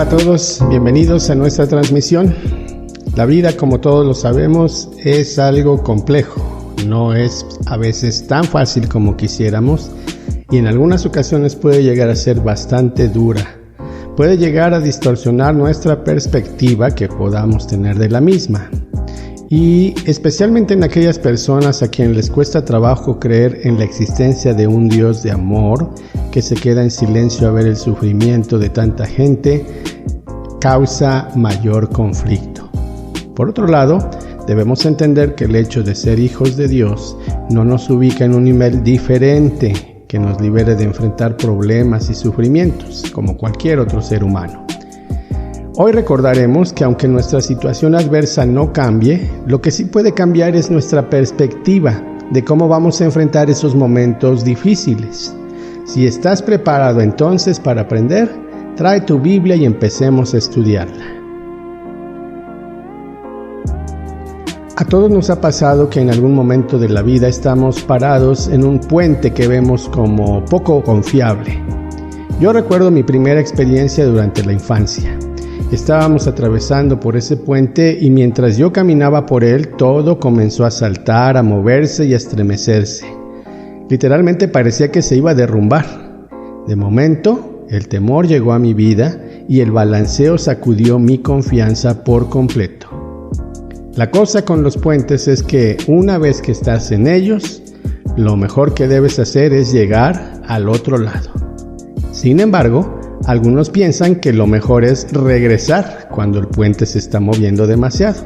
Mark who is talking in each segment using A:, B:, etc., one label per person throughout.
A: a todos, bienvenidos a nuestra transmisión. La vida, como todos lo sabemos, es algo complejo, no es a veces tan fácil como quisiéramos y en algunas ocasiones puede llegar a ser bastante dura. Puede llegar a distorsionar nuestra perspectiva que podamos tener de la misma. Y especialmente en aquellas personas a quienes les cuesta trabajo creer en la existencia de un Dios de amor que se queda en silencio a ver el sufrimiento de tanta gente, causa mayor conflicto. Por otro lado, debemos entender que el hecho de ser hijos de Dios no nos ubica en un nivel diferente que nos libere de enfrentar problemas y sufrimientos como cualquier otro ser humano. Hoy recordaremos que aunque nuestra situación adversa no cambie, lo que sí puede cambiar es nuestra perspectiva de cómo vamos a enfrentar esos momentos difíciles. Si estás preparado entonces para aprender, trae tu Biblia y empecemos a estudiarla. A todos nos ha pasado que en algún momento de la vida estamos parados en un puente que vemos como poco confiable. Yo recuerdo mi primera experiencia durante la infancia. Estábamos atravesando por ese puente y mientras yo caminaba por él, todo comenzó a saltar, a moverse y a estremecerse. Literalmente parecía que se iba a derrumbar. De momento, el temor llegó a mi vida y el balanceo sacudió mi confianza por completo. La cosa con los puentes es que una vez que estás en ellos, lo mejor que debes hacer es llegar al otro lado. Sin embargo, algunos piensan que lo mejor es regresar cuando el puente se está moviendo demasiado.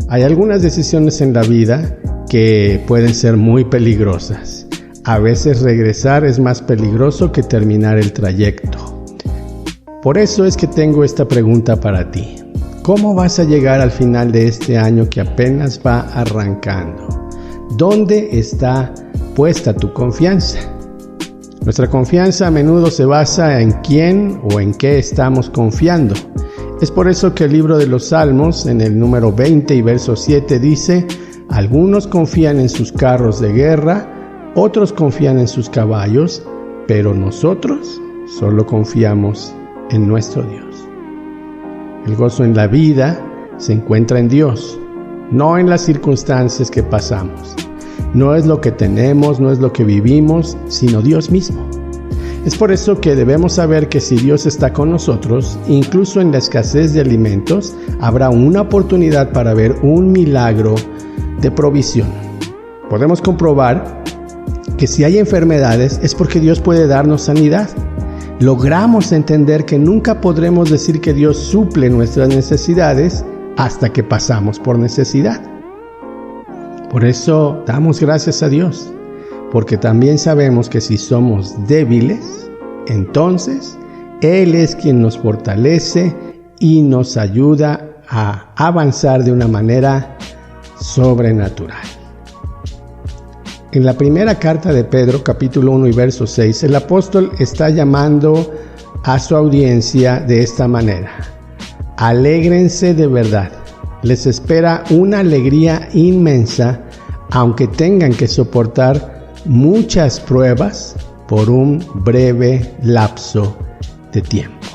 A: Hay algunas decisiones en la vida que pueden ser muy peligrosas. A veces regresar es más peligroso que terminar el trayecto. Por eso es que tengo esta pregunta para ti. ¿Cómo vas a llegar al final de este año que apenas va arrancando? ¿Dónde está puesta tu confianza? Nuestra confianza a menudo se basa en quién o en qué estamos confiando. Es por eso que el libro de los Salmos, en el número 20 y verso 7, dice: algunos confían en sus carros de guerra, otros confían en sus caballos, pero nosotros solo confiamos en nuestro Dios. El gozo en la vida se encuentra en Dios, no en las circunstancias que pasamos. No es lo que tenemos, no es lo que vivimos, sino Dios mismo. Es por eso que debemos saber que si Dios está con nosotros, incluso en la escasez de alimentos, habrá una oportunidad para ver un milagro de provisión. Podemos comprobar que si hay enfermedades es porque Dios puede darnos sanidad. Logramos entender que nunca podremos decir que Dios suple nuestras necesidades hasta que pasamos por necesidad. Por eso damos gracias a Dios, porque también sabemos que si somos débiles, entonces Él es quien nos fortalece y nos ayuda a avanzar de una manera sobrenatural. En la primera carta de Pedro, capítulo 1 y verso 6, el apóstol está llamando a su audiencia de esta manera: alégrense de verdad. Les espera una alegría inmensa, aunque tengan que soportar muchas pruebas por un breve lapso de tiempo.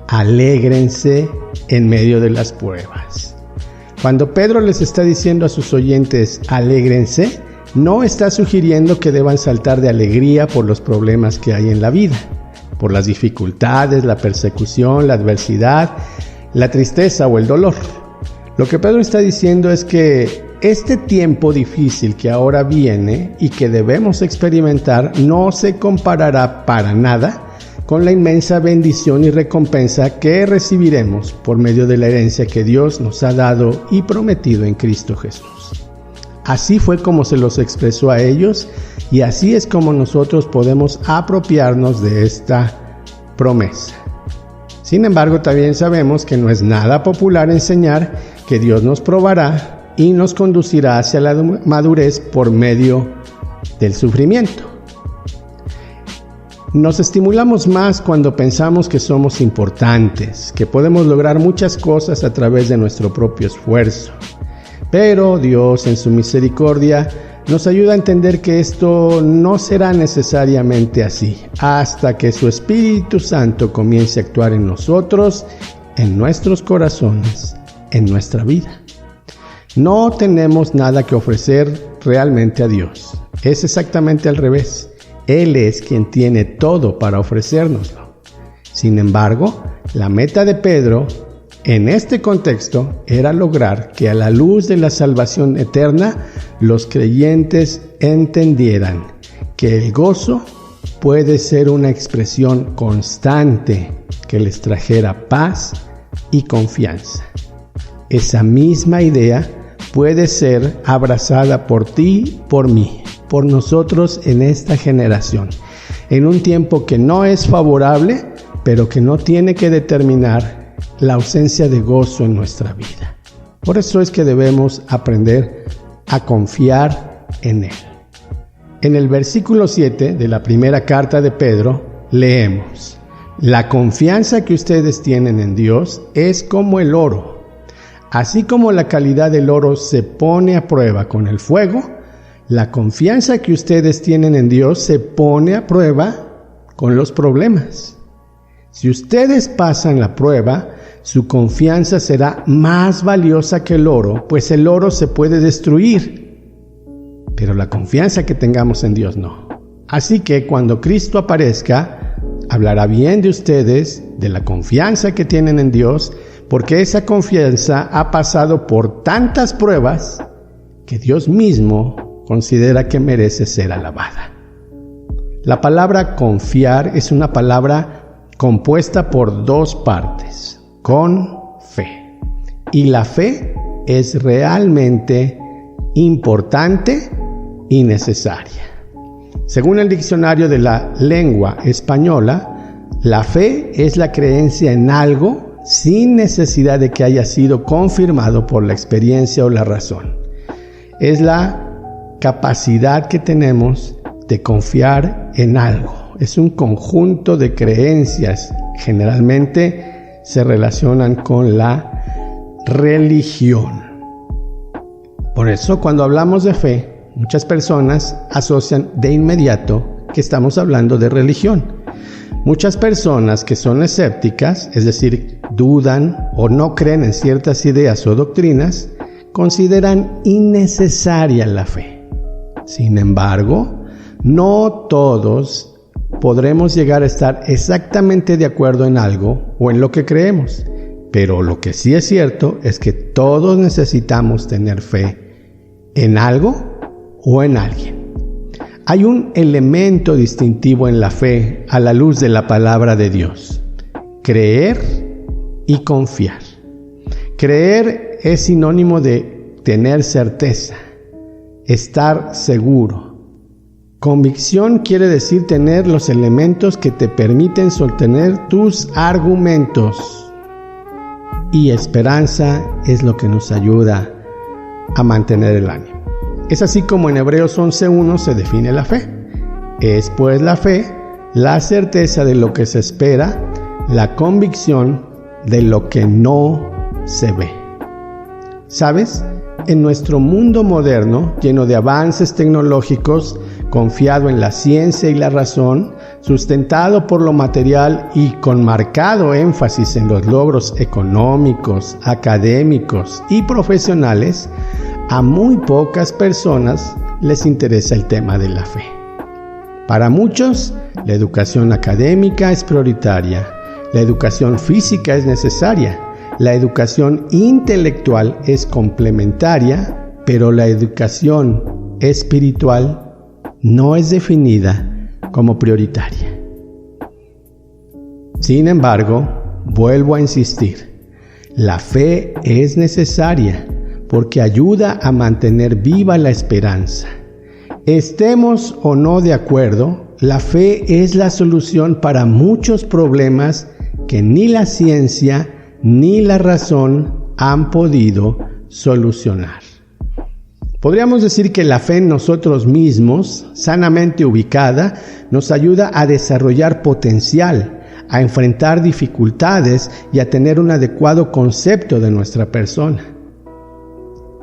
A: Alégrense en medio de las pruebas. Cuando Pedro les está diciendo a sus oyentes alégrense, no está sugiriendo que deban saltar de alegría por los problemas que hay en la vida, por las dificultades, la persecución, la adversidad, la tristeza o el dolor. Lo que Pedro está diciendo es que este tiempo difícil que ahora viene y que debemos experimentar no se comparará para nada con la inmensa bendición y recompensa que recibiremos por medio de la herencia que Dios nos ha dado y prometido en Cristo Jesús. Así fue como se los expresó a ellos y así es como nosotros podemos apropiarnos de esta promesa. Sin embargo, también sabemos que no es nada popular enseñar que Dios nos probará y nos conducirá hacia la madurez por medio del sufrimiento. Nos estimulamos más cuando pensamos que somos importantes, que podemos lograr muchas cosas a través de nuestro propio esfuerzo. Pero Dios, en su misericordia, nos ayuda a entender que esto no será necesariamente así, hasta que su Espíritu Santo comience a actuar en nosotros, en nuestros corazones, en nuestra vida. No tenemos nada que ofrecer realmente a Dios. Es exactamente al revés. Él es quien tiene todo para ofrecérnoslo. Sin embargo, la meta de Pedro en este contexto era lograr que a la luz de la salvación eterna los creyentes entendieran que el gozo puede ser una expresión constante que les trajera paz y confianza. Esa misma idea puede ser abrazada por ti, por mí, por nosotros en esta generación, en un tiempo que no es favorable, pero que no tiene que determinar la ausencia de gozo en nuestra vida. Por eso es que debemos aprender a confiar en Él. En el versículo 7 de la primera carta de Pedro leemos: la confianza que ustedes tienen en Dios es como el oro. Así como la calidad del oro se pone a prueba con el fuego, la confianza que ustedes tienen en Dios se pone a prueba con los problemas. Si ustedes pasan la prueba, su confianza será más valiosa que el oro, pues el oro se puede destruir, pero la confianza que tengamos en Dios no. Así que cuando Cristo aparezca, hablará bien de ustedes, de la confianza que tienen en Dios, porque esa confianza ha pasado por tantas pruebas que Dios mismo considera que merece ser alabada. La palabra confiar es una palabra compuesta por dos partes: con fe. Y la fe es realmente importante y necesaria. Según el diccionario de la lengua española, la fe es la creencia en algo sin necesidad de que haya sido confirmado por la experiencia o la razón. Es la capacidad que tenemos de confiar en algo. Es un conjunto de creencias, generalmente se relacionan con la religión. Por eso, cuando hablamos de fe, muchas personas asocian de inmediato que estamos hablando de religión. Muchas personas que son escépticas, es decir, dudan o no creen en ciertas ideas o doctrinas, consideran innecesaria la fe. Sin embargo, no todos podremos llegar a estar exactamente de acuerdo en algo o en lo que creemos, pero lo que sí es cierto es que todos necesitamos tener fe en algo o en alguien. Hay un elemento distintivo en la fe a la luz de la palabra de Dios: creer y confiar. Creer es sinónimo de tener certeza, estar seguro. Convicción quiere decir tener los elementos que te permiten sostener tus argumentos. Y esperanza es lo que nos ayuda a mantener el ánimo. Es así como en Hebreos 11:1 se define la fe. Es pues la fe, la certeza de lo que se espera, la convicción de lo que no se ve. ¿Sabes? En nuestro mundo moderno, lleno de avances tecnológicos, confiado en la ciencia y la razón, sustentado por lo material y con marcado énfasis en los logros económicos, académicos y profesionales, a muy pocas personas les interesa el tema de la fe. Para muchos, la educación académica es prioritaria, la educación física es necesaria, la educación intelectual es complementaria, pero la educación espiritual no es definida como prioritaria. Sin embargo, vuelvo a insistir, la fe es necesaria porque ayuda a mantener viva la esperanza. Estemos o no de acuerdo, la fe es la solución para muchos problemas que ni la ciencia ni la razón han podido solucionar. Podríamos decir que la fe en nosotros mismos, sanamente ubicada, nos ayuda a desarrollar potencial, a enfrentar dificultades y a tener un adecuado concepto de nuestra persona.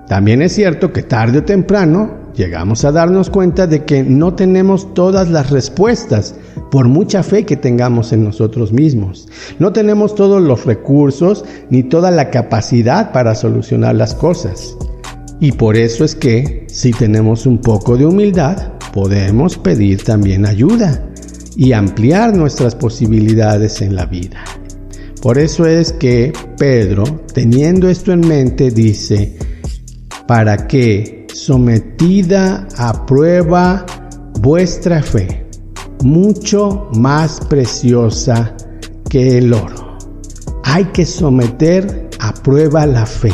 A: También es cierto que tarde o temprano llegamos a darnos cuenta de que no tenemos todas las respuestas, por mucha fe que tengamos en nosotros mismos. No tenemos todos los recursos ni toda la capacidad para solucionar las cosas. Y por eso es que, si tenemos un poco de humildad, podemos pedir también ayuda y ampliar nuestras posibilidades en la vida. Por eso es que Pedro, teniendo esto en mente, dice: para que, sometida a prueba vuestra fe, mucho más preciosa que el oro. Hay que someter a prueba la fe.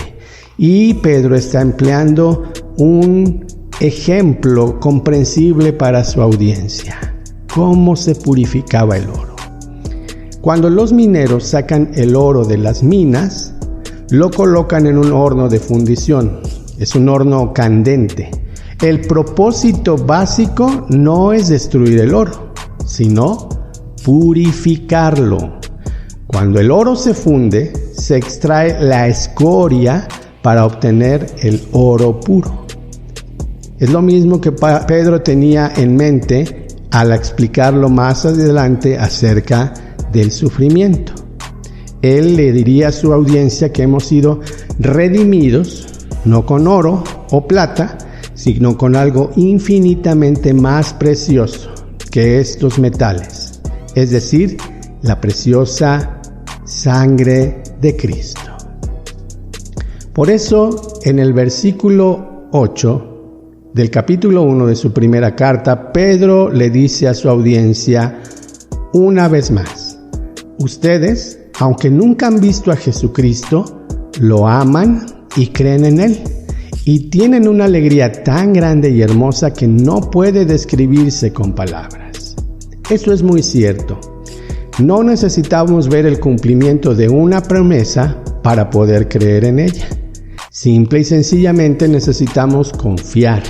A: Y Pedro está empleando un ejemplo comprensible para su audiencia. ¿Cómo se purificaba el oro? Cuando los mineros sacan el oro de las minas, lo colocan en un horno de fundición. Es un horno candente. El propósito básico no es destruir el oro, sino purificarlo. Cuando el oro se funde, se extrae la escoria para obtener el oro puro. Es lo mismo que Pedro tenía en mente al explicarlo más adelante acerca del sufrimiento. Él le diría a su audiencia que hemos sido redimidos, no con oro o plata, sino con algo infinitamente más precioso que estos metales, es decir, la preciosa sangre de Cristo. Por eso, en el versículo 8 del capítulo 1 de su primera carta, Pedro le dice a su audiencia una vez más: ustedes, aunque nunca han visto a Jesucristo, lo aman y creen en Él, y tienen una alegría tan grande y hermosa que no puede describirse con palabras. Eso es muy cierto. No necesitamos ver el cumplimiento de una promesa para poder creer en ella. Simple y sencillamente necesitamos confiar.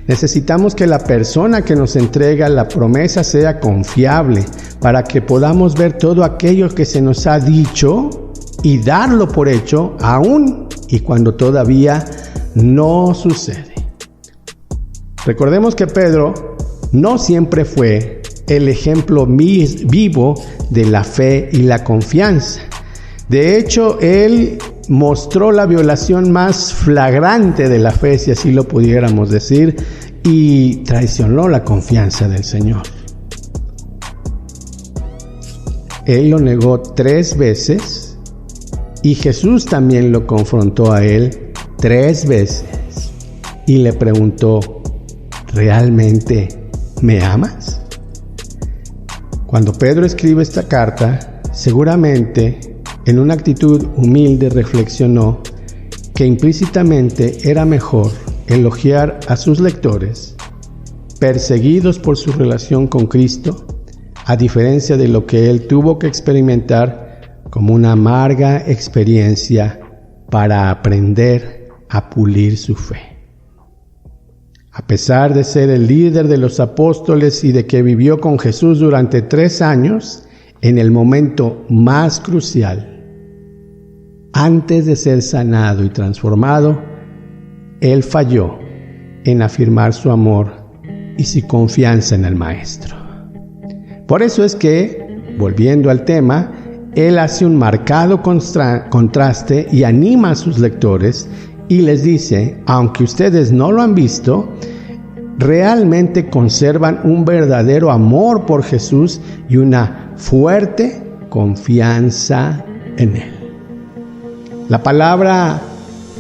A: Necesitamos que la persona que nos entrega la promesa sea confiable para que podamos ver todo aquello que se nos ha dicho y darlo por hecho aún y cuando todavía no sucede. Recordemos que Pedro no siempre fue el ejemplo vivo de la fe y la confianza. De hecho, él mostró la violación más flagrante de la fe, si así lo pudiéramos decir, y traicionó la confianza del Señor. Él lo negó 3 veces y Jesús también lo confrontó a él 3 veces y le preguntó: ¿realmente me amas? Cuando Pedro escribe esta carta, seguramente en una actitud humilde reflexionó que implícitamente era mejor elogiar a sus lectores perseguidos por su relación con Cristo, a diferencia de lo que él tuvo que experimentar como una amarga experiencia para aprender a pulir su fe. A pesar de ser el líder de los apóstoles y de que vivió con Jesús durante 3 años, en el momento más crucial, antes de ser sanado y transformado, él falló en afirmar su amor y su confianza en el Maestro. Por eso es que, volviendo al tema, él hace un marcado contraste y anima a sus lectores y les dice: aunque ustedes no lo han visto, realmente conservan un verdadero amor por Jesús y una fuerte confianza en Él. La palabra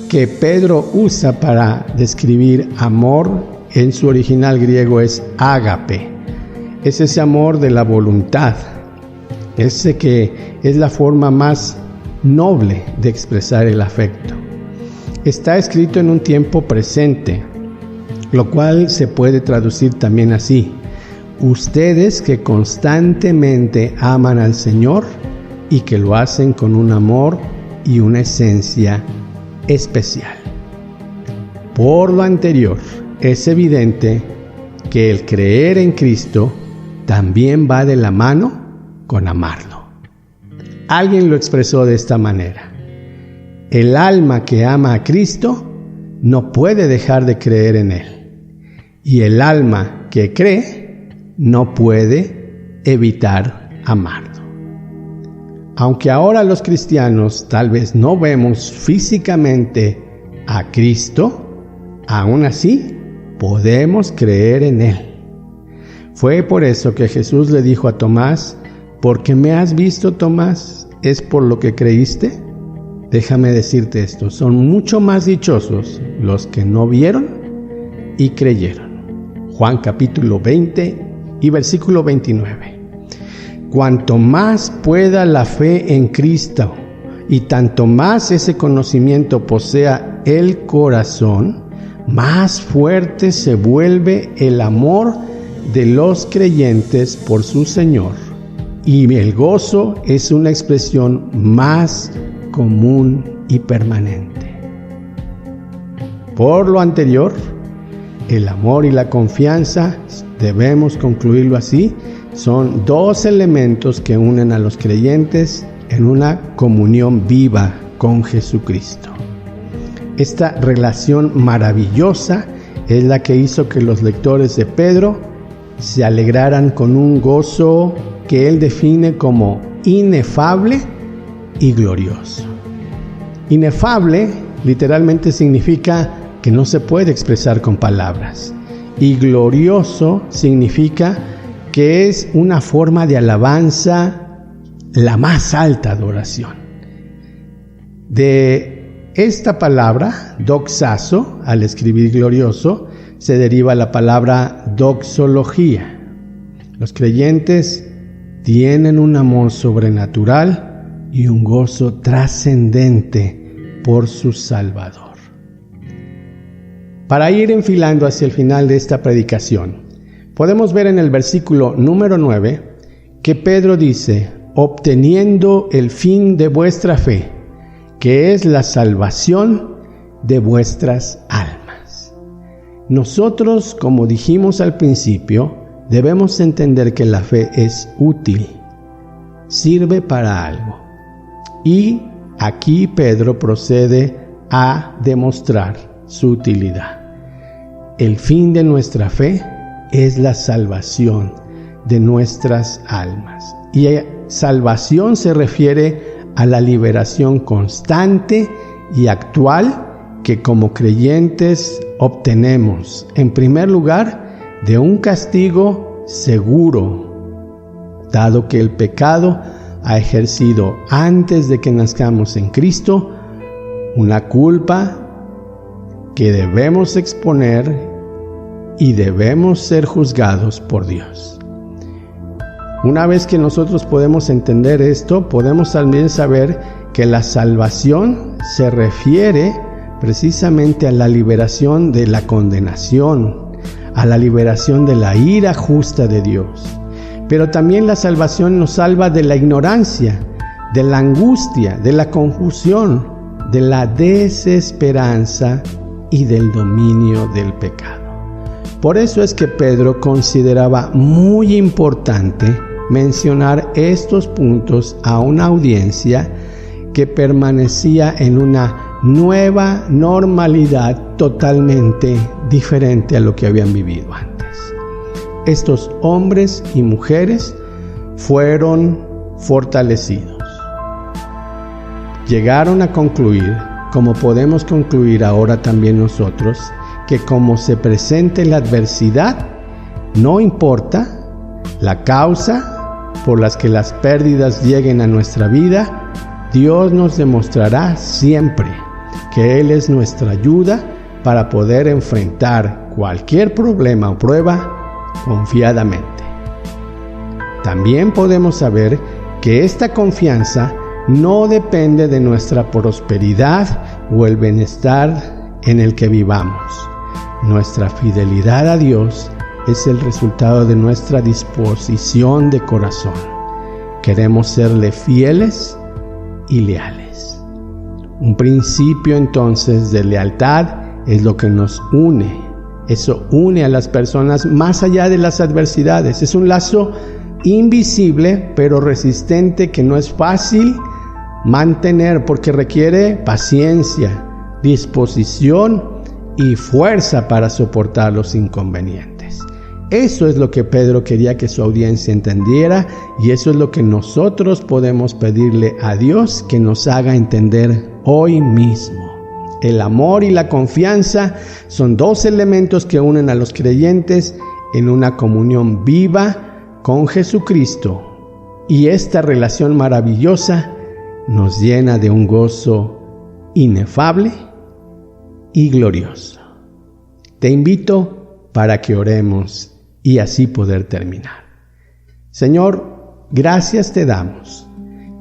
A: que Pedro usa para describir amor en su original griego es ágape. Es ese amor de la voluntad, ese que es la forma más noble de expresar el afecto. Está escrito en un tiempo presente, lo cual se puede traducir también así: ustedes que constantemente aman al Señor y que lo hacen con un amor y una esencia especial. Por lo anterior, es evidente que el creer en Cristo también va de la mano con amarlo. Alguien lo expresó de esta manera: el alma que ama a Cristo no puede dejar de creer en Él. y el alma que cree no puede evitar amarlo. Aunque ahora los cristianos tal vez no vemos físicamente a Cristo, aún así podemos creer en Él. Fue por eso que Jesús le dijo a Tomás: «Porque me has visto, Tomás, ¿es por lo que creíste?». Déjame decirte esto: son mucho más dichosos los que no vieron y creyeron. Juan capítulo 20 y versículo 29. Cuanto más pueda la fe en Cristo y tanto más ese conocimiento posea el corazón, más fuerte se vuelve el amor de los creyentes por su Señor, y el gozo es una expresión más común y permanente. Por lo anterior, el amor y la confianza, debemos concluirlo así, son dos elementos que unen a los creyentes en una comunión viva con Jesucristo. Esta relación maravillosa es la que hizo que los lectores de Pedro se alegraran con un gozo que él define como inefable y glorioso. Inefable literalmente significa que no se puede expresar con palabras, y glorioso significa que es una forma de alabanza, la más alta adoración. De esta palabra, doxazo, al escribir glorioso, se deriva la palabra doxología. Los creyentes tienen un amor sobrenatural y un gozo trascendente por su Salvador. Para ir enfilando hacia el final de esta predicación, podemos ver en el versículo número 9 que Pedro dice: obteniendo el fin de vuestra fe, que es la salvación de vuestras almas. Nosotros, como dijimos al principio, debemos entender que la fe es útil, sirve para algo. Y aquí Pedro procede a demostrar su utilidad. El fin de nuestra fe es la salvación de nuestras almas. Y salvación se refiere a la liberación constante y actual que como creyentes obtenemos, en primer lugar, de un castigo seguro, dado que el pecado ha ejercido antes de que nazcamos en Cristo una culpa que debemos exponer y debemos ser juzgados por Dios. Una vez que nosotros podemos entender esto, podemos también saber que la salvación se refiere precisamente a la liberación de la condenación, a la liberación de la ira justa de Dios. Pero también la salvación nos salva de la ignorancia, de la angustia, de la confusión, de la desesperanza y del dominio del pecado. Por eso es que Pedro consideraba muy importante mencionar estos puntos a una audiencia que permanecía en una nueva normalidad totalmente diferente a lo que habían vivido antes. Estos hombres y mujeres fueron fortalecidos. Llegaron a concluir, como podemos concluir ahora también nosotros, que como se presente la adversidad, no importa la causa por las que las pérdidas lleguen a nuestra vida, Dios nos demostrará siempre que Él es nuestra ayuda para poder enfrentar cualquier problema o prueba confiadamente. También podemos saber que esta confianza no depende de nuestra prosperidad o el bienestar en el que vivamos. Nuestra fidelidad a Dios es el resultado de nuestra disposición de corazón. Queremos serle fieles y leales. Un principio entonces de lealtad es lo que nos une. Eso une a las personas más allá de las adversidades. Es un lazo invisible pero resistente que no es fácil mantener porque requiere paciencia, disposición y fuerza para soportar los inconvenientes. Eso es lo que Pedro quería que su audiencia entendiera, y eso es lo que nosotros podemos pedirle a Dios que nos haga entender hoy mismo. El amor y la confianza son dos elementos que unen a los creyentes en una comunión viva con Jesucristo, y esta relación maravillosa nos llena de un gozo inefable y glorioso. Te invito para que oremos y así poder terminar. Señor, gracias te damos.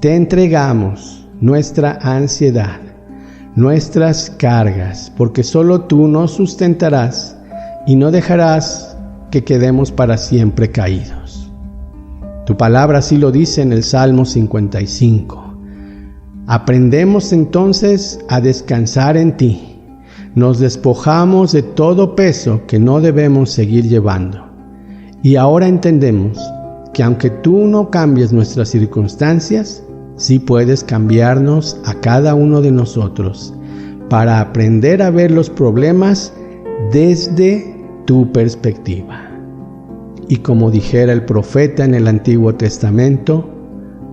A: Te entregamos nuestra ansiedad, nuestras cargas, porque solo tú nos sustentarás y no dejarás que quedemos para siempre caídos. Tu palabra así lo dice en el Salmo 55. Aprendemos entonces a descansar en ti. Nos despojamos de todo peso que no debemos seguir llevando. Y ahora entendemos que aunque tú no cambies nuestras circunstancias, sí puedes cambiarnos a cada uno de nosotros para aprender a ver los problemas desde tu perspectiva. Y como dijera el profeta en el Antiguo Testamento,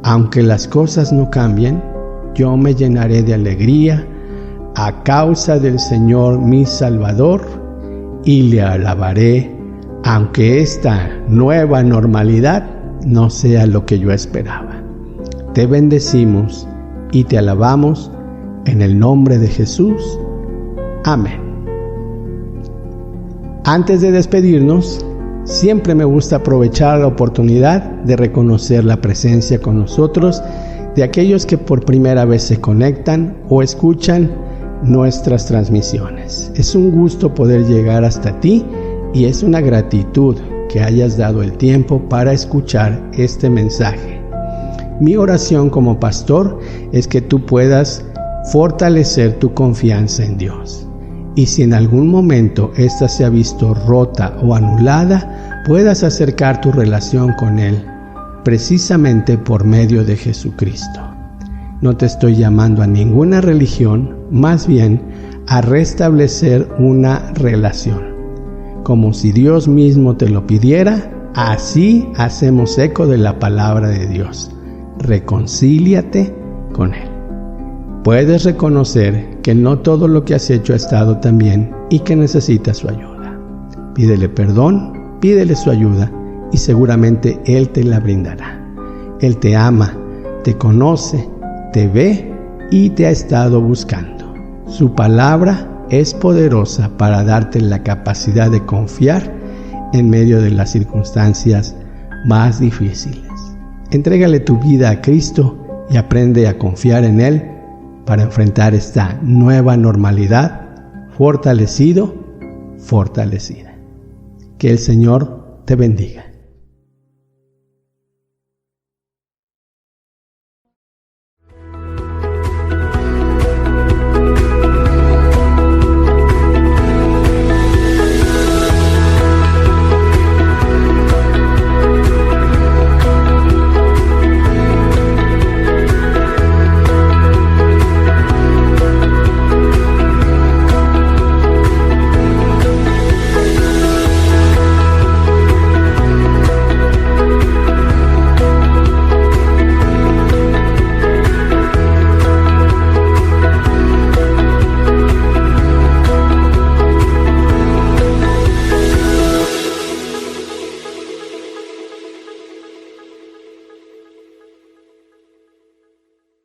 A: aunque las cosas no cambien, yo me llenaré de alegría a causa del Señor mi Salvador y le alabaré, aunque esta nueva normalidad no sea lo que yo esperaba. Te bendecimos y te alabamos en el nombre de Jesús. Amén. Antes de despedirnos, siempre me gusta aprovechar la oportunidad de reconocer la presencia con nosotros de aquellos que por primera vez se conectan o escuchan nuestras transmisiones. Es un gusto poder llegar hasta ti y es una gratitud que hayas dado el tiempo para escuchar este mensaje. Mi oración como pastor es que tú puedas fortalecer tu confianza en Dios. Y si en algún momento ésta se ha visto rota o anulada, puedas acercar tu relación con Él, precisamente por medio de Jesucristo. No te estoy llamando a ninguna religión, más bien a restablecer una relación. Como si Dios mismo te lo pidiera, así hacemos eco de la palabra de Dios. Reconcíliate con Él. Puedes reconocer que no todo lo que has hecho ha estado tan bien y que necesitas su ayuda. Pídele perdón, pídele su ayuda y seguramente Él te la brindará. Él te ama, te conoce, te ve y te ha estado buscando. Su palabra es poderosa para darte la capacidad de confiar en medio de las circunstancias más difíciles. Entrégale tu vida a Cristo y aprende a confiar en Él para enfrentar esta nueva normalidad, fortalecido, fortalecida. Que el Señor te bendiga.